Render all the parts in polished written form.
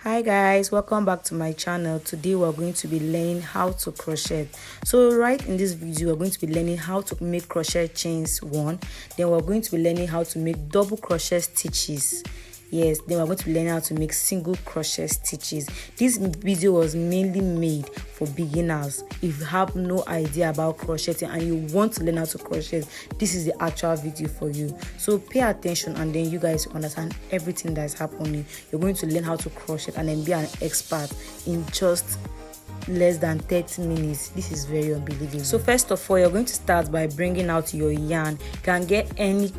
Hi guys, welcome back to my channel. Today we're going to be learning how to crochet. So right in this video we're going to be learning how to make crochet chains one, then we're going to be learning how to make double crochet stitches. Yes, then we're going to be learning how to make single crochet stitches. This video was mainly made for beginners. If you have no idea about crocheting and you want to learn how to crochet, this is the actual video for you. So pay attention and then you guys understand everything that is happening. You're going to learn how to crochet and then be an expert in just less than 30 minutes. This is very unbelievable. So first of all, you're going to start by bringing out your yarn. You can get any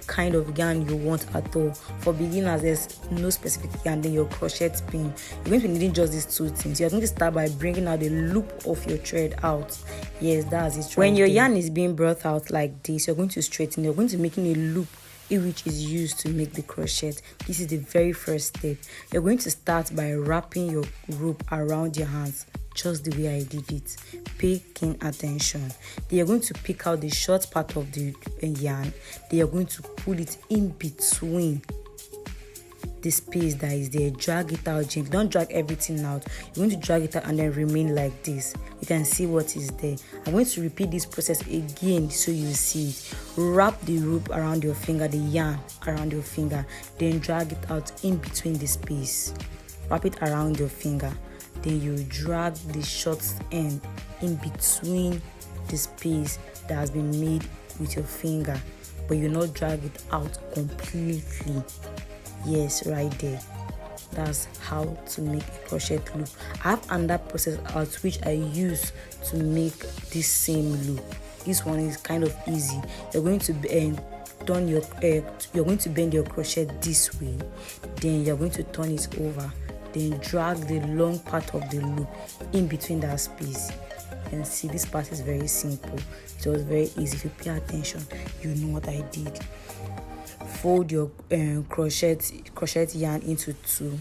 kind of yarn you want at all. For beginners, there's no specific yarn. Then your crochet pin, you're going to be needing just these two things. You're going to start by bringing out the loop of your thread out. Yes, that's it. When your yarn is being brought out like this, you're going to straighten. You're going to be making a loop which is used to make the crochet. This is the very first step. You're going to start by wrapping your rope around your hands, just the way I did it. Pay keen attention. Then you're going to pick out the short part of the yarn. Then you're going to pull it in between the space that is there. Drag it out gently. Don't drag everything out. You're going to drag it out and then remain like this. You can see what is there. I'm going to repeat this process again so you see it. Wrap the rope around your finger, the yarn around your finger, then drag it out in between the space. Wrap it around your finger. Then you drag the short end in between the space that has been made with your finger, but you not drag it out completely. Yes, right there. That's how to make a crochet loop. I have another process out which I use to make this same loop. This one is kind of easy. You're going to you're going to bend your crochet this way, then you're going to turn it over, then drag the long part of the loop in between that space. You can see this part is very simple. It was very easy. If you pay attention, you know what I did. Fold your crochet yarn into two,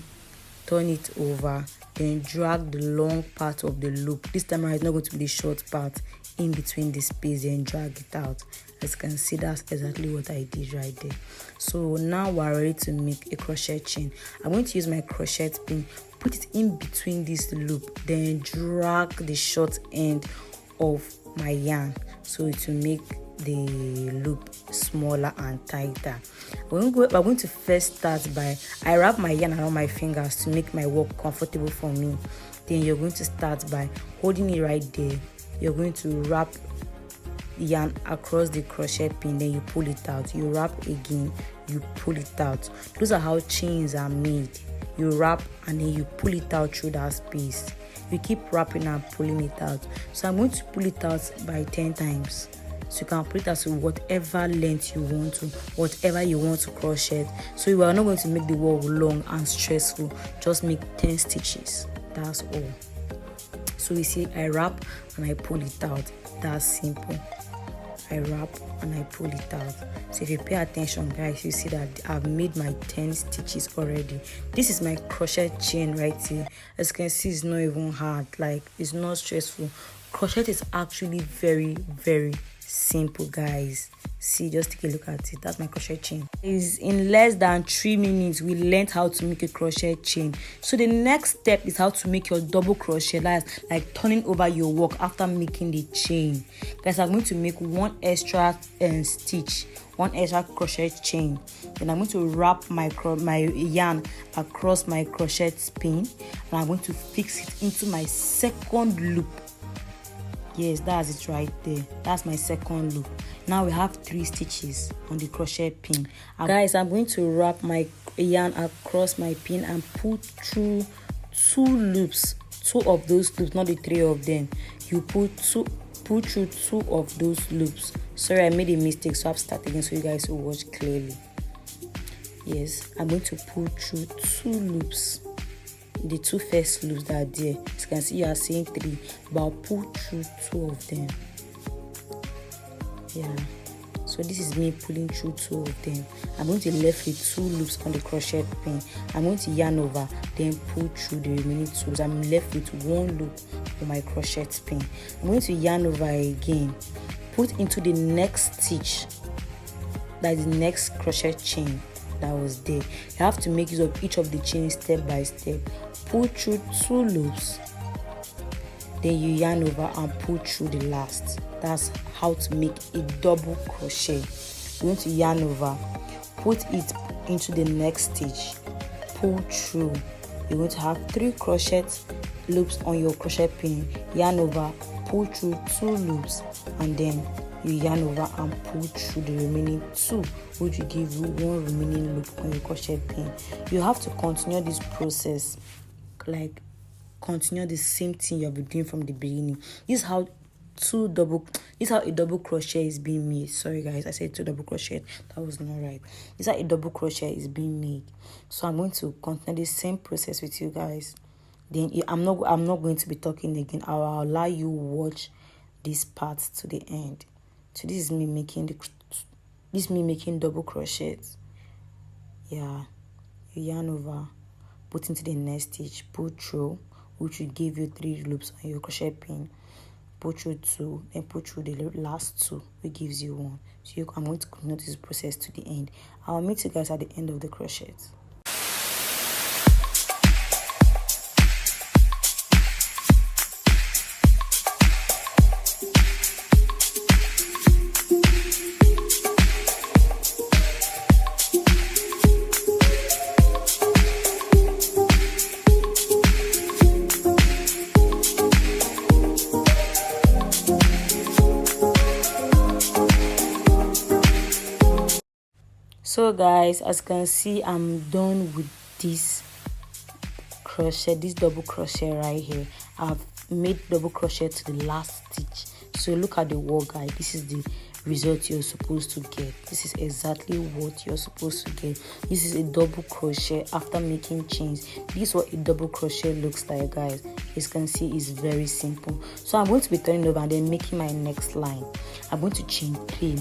turn it over, then drag the long part of the loop. This time around it's not going to be the short part, in between the space, and drag it out. As you can see, that's exactly what I did right there. So now we're ready to make a crochet chain. I'm going to use my crochet pin, put it in between this loop, then drag the short end of my yarn so it will make the loop smaller and tighter. We're going to first start by, I wrap my yarn around my fingers to make my work comfortable for me. Then you're going to start by holding it right there. You're going to wrap yarn across the crochet pin, then you pull it out. You wrap again, you pull it out. Those are how chains are made. You wrap and then you pull it out through that space. You keep wrapping and pulling it out. So I'm going to pull it out by 10 times. So you can put it out to whatever length you want to, whatever you want to crochet. So you are not going to make the work long and stressful. Just make 10 stitches. That's all. So you see, I wrap and I pull it out. That's simple. I wrap and I pull it out. So if you pay attention, guys, you see that I've made my 10 stitches already. This is my crochet chain right here. As you can see, it's not even hard. Like, it's not stressful. Crochet is actually very, very simple, guys. See, just take a look at it. That's my crochet chain. In less than 3 minutes we learned how to make a crochet chain. So the next step is how to make your double crochet, like turning over your work after making the chain. Guys, I'm going to make one extra stitch, one extra crochet chain. Then I'm going to wrap my yarn across my crochet pin, and I'm going to fix it into my second loop. Yes, that's it right there. That's my second loop. Now we have 3 stitches on the crochet pin. Guys, I'm going to wrap my yarn across my pin and pull through 2 loops. 2 of those loops, not the 3 of them. You pull through 2 of those loops. Sorry, I made a mistake, so I have to start again so you guys will watch clearly. Yes, I'm going to pull through 2 loops. The 2 first loops that are there. As you can see, you are seeing 3, but I'll pull through 2 of them. Yeah, so this is me pulling through 2 of them. I'm going to left with 2 loops on the crochet pin. I'm going to yarn over, then pull through the remaining 2. I'm left with 1 loop on my crochet pin. I'm going to yarn over again, put into the next stitch, that is the next crochet chain. that was there. You have to make use of each of the chains step by step. Pull through 2 loops, then you yarn over and pull through the last. That's how to make a double crochet. You're going to yarn over, put it into the next stitch, pull through. You're going to have 3 crochet loops on your crochet pin, yarn over, pull through 2 loops, and then you yarn over and pull through the remaining 2, which will give you 1 remaining loop on your crochet pin. You have to continue this process, like continue the same thing you've been doing from the beginning. This is how a double crochet is being made. Sorry guys, I said 2 double crochet, that was not right. This is how a double crochet is being made. So I'm going to continue the same process with you guys. Then I'm not going to be talking again. I will allow you watch this part to the end. So this is me making double crochets. Yeah, you yarn over, put into the next stitch, pull through, which will give you 3 loops on your crochet pin, pull through 2, then pull through the last 2, which gives you 1. So I'm going to continue this process to the end. I'll meet you guys at the end of the crochet. So guys, as you can see, I'm done with this crochet, this double crochet right here. I've made double crochet to the last stitch. So look at the work, guys. This is the result you're supposed to get. This is exactly what you're supposed to get. This is a double crochet after making chains. This is what a double crochet looks like, guys. As you can see, it's very simple. So I'm going to be turning over and then making my next line. I'm going to chain 3.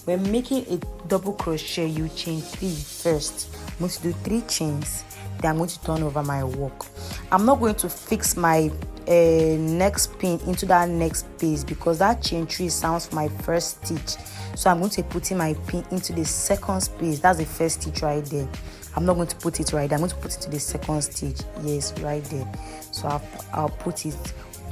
When making a double crochet, you chain 3 first. I'm going to do 3 chains, then I'm going to turn over my work. I'm not going to fix my next pin into that next space because that chain 3 sounds for my first stitch. So I'm going to put in my pin into the second space. That's the first stitch right there. I'm not going to put it right there. I'm going to put it to the second stitch. Yes, right there. So I'll put it,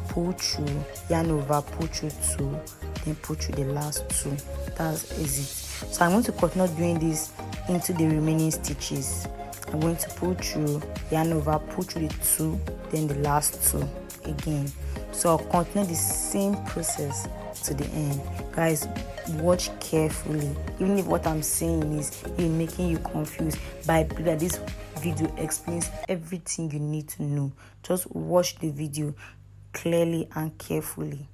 pull through, yarn over, pull through 2, then pull through the last 2. That's easy. So I'm going to continue doing this into the remaining stitches. I'm going to pull through, yarn over, pull through the 2, then the last 2 again. So I'll continue the same process to the end. Guys, watch carefully. Even if what I'm saying is making you confused, but I believe that this video explains everything you need to know. Just watch the video clearly and carefully.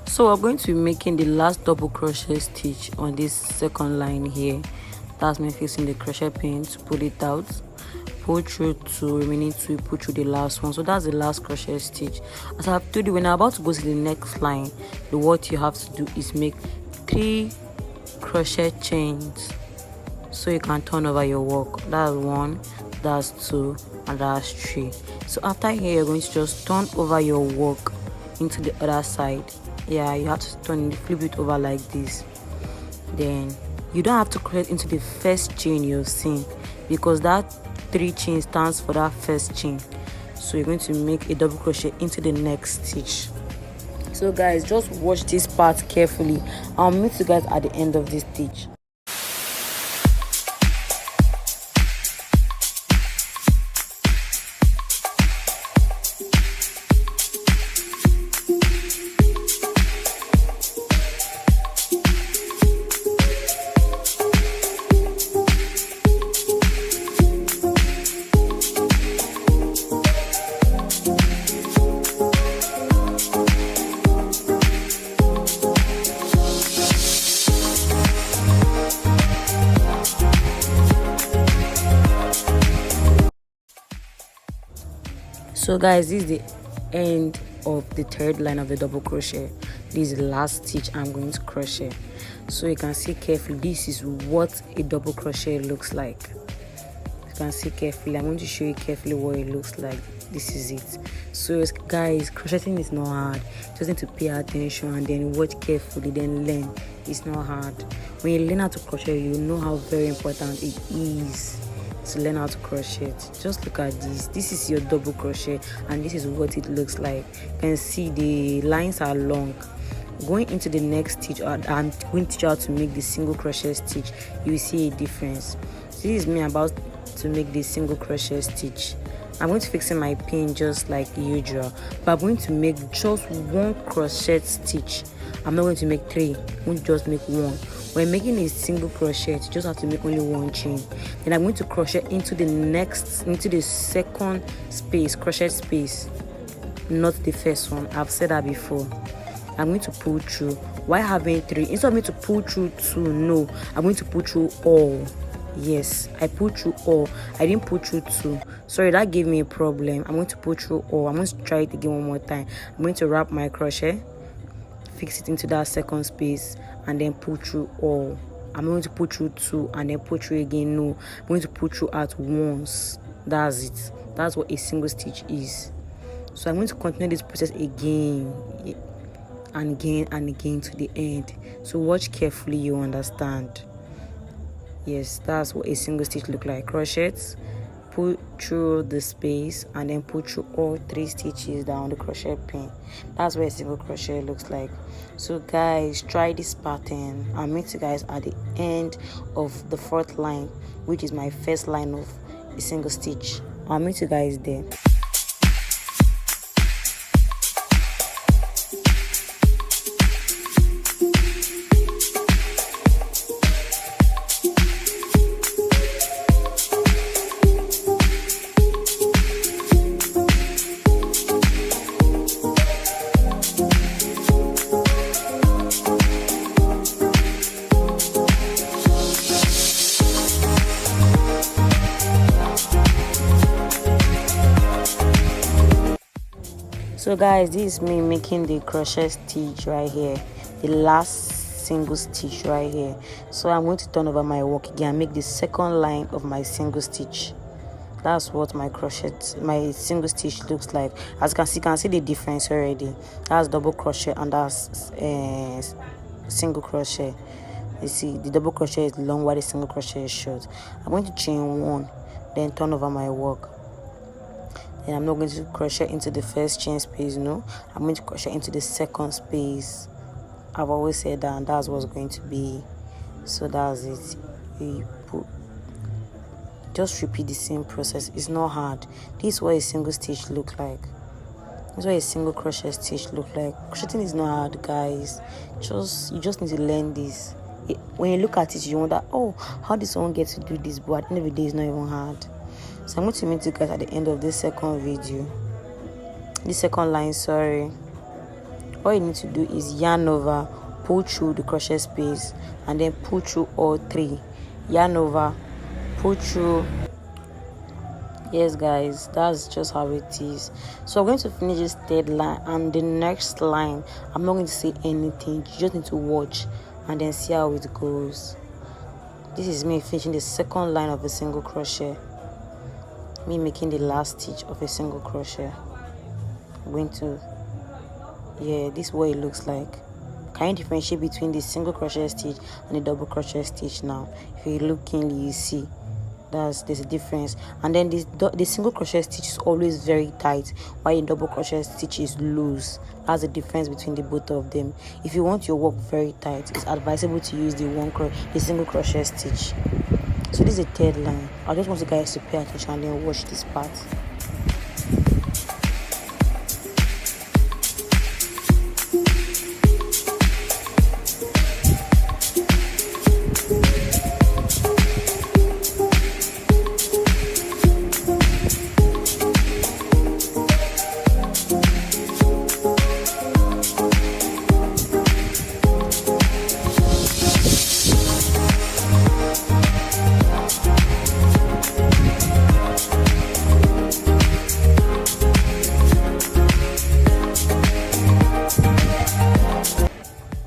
So we're going to be making the last double crochet stitch on this second line here. That's me fixing the crochet pin to pull it out, pull through 2, remaining 2, pull through the last one. So that's the last crochet stitch. As I've told you, when I'm about to go to the next line, what you have to do is make 3 crochet chains so you can turn over your work. That's 1, that's 2, and that's 3. So after here, you're going to just turn over your work into the other side. Yeah, you have to flip it over like this. Then you don't have to create into the first chain you've seen because that 3 chain stands for that first chain. So you're going to make a double crochet into the next stitch. So guys, just watch this part carefully. I'll meet you guys at the end of this stitch. So guys, this is the end of the third line of the double crochet. This is the last stitch I'm going to crochet. So you can see carefully, this is what a double crochet looks like. You can see carefully, I'm going to show you carefully what it looks like. This is it. So guys, crocheting is not hard. Just need to pay attention and then watch carefully, then learn. It's not hard. When you learn how to crochet, you know how very important it is to learn how to crochet. Just look at this. This is your double crochet and this is what it looks like. You can see the lines are long. Going into the next stitch, I'm going to teach you how to make the single crochet stitch. You will see a difference. This is me about to make the single crochet stitch. I'm going to fix in my pin just like usual, but I'm going to make just one crochet stitch. I'm not going to make 3. I'm going to just make 1. When making a single crochet, you just have to make only 1 chain. Then I'm going to crochet into the second space, crochet space, not the first one. I've said that before. I'm going to pull through. Why having 3? Instead of me to pull through 2, no, I'm going to pull through all. Yes, I pulled through all. I didn't pull through 2. Sorry, that gave me a problem. I'm going to pull through all. I'm going to try it again one more time. I'm going to wrap my crochet, fix it into that second space, and then pull through all. I'm going to pull through 2 and then pull through again. No, I'm going to pull through at once. That's it. That's what a single stitch is. So I'm going to continue this process again and again and again to the end. So watch carefully, you understand. Yes, that's what a single stitch look like. Crochet, pull through the space and then pull through all 3 stitches down the crochet pin. That's what a single crochet looks like. So guys, try this pattern. I'll meet you guys at the end of the 4th line, which is my first line of a single stitch. I'll meet you guys there. So guys, this is me making the crochet stitch right here, the last single stitch right here. So I'm going to turn over my work again and make the second line of my single stitch. That's what my single stitch looks like. As you can see the difference already. That's double crochet and that's single crochet. You see the double crochet is long while the single crochet is short. I'm going to chain 1, then turn over my work. And I'm not going to crochet into the first chain space, no, I'm going to crochet into the second space. I've always said that, and that's what's going to be. So that's it. Just repeat the same process. It's not hard. This is what a single stitch look like. This is what a single crochet stitch look like. Crocheting is not hard, guys. You just need to learn this. When you look at it, you wonder, oh, how did someone get to do this? But at the end of the day, it's not even hard. So I'm going to meet you guys at the end of this second video. This second line, sorry. All you need to do is yarn over, pull through the crochet space, and then pull through all 3. Yarn over, pull through. Yes guys, that's just how it is. So I'm going to finish this 3rd line, and the next line I'm not going to say anything. You just need to watch and then see how it goes. This is me finishing the 2nd line of a single crochet, me making the last stitch of a single crochet. I'm going to, this is what it looks like. Can you differentiate between the single crochet stitch and the double crochet stitch now? If you look keenly, you see there's a difference. And then the single crochet stitch is always very tight, while the double crochet stitch is loose. That's the difference between the both of them. If you want your work very tight, it's advisable to use the single crochet stitch. So this is the 3rd line. I just want you guys to pay attention and then watch this part.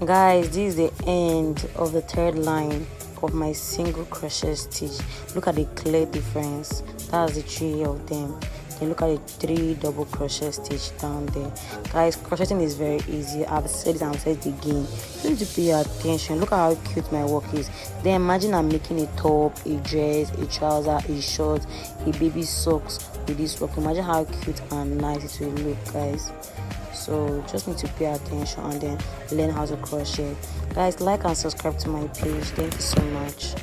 Guys, this is the end of the third line of my single crochet stitch. Look at the clear difference. That's the 3 of them. Then look at the 3 double crochet stitch down there. Guys, crocheting is very easy. I've said it and I've said it again. You need to pay attention. Look at how cute my work is. Then imagine I'm making a top, a dress, a trouser, a short, a baby socks with this work. Imagine how cute and nice it will look, guys. So just need to pay attention and then learn how to crochet. Guys, like and subscribe to my page. Thank you so much.